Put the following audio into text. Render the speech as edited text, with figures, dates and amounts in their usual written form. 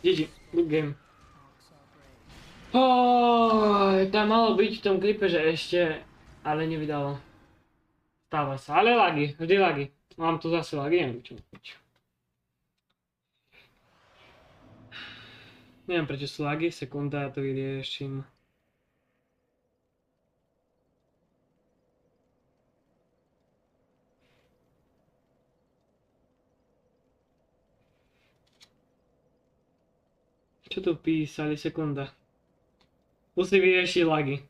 GG, good game. Tam malo byť v tom klipe, že ešte, ale nevydalo. Stáva sa, ale lagy, vždy lagy. Mám tu zase lagy, neviem čo. Neviem prečo sú lagy, sekunda, ja to vyrieším. Čo tu písali, sekunda. Musí vyriešiť lagy.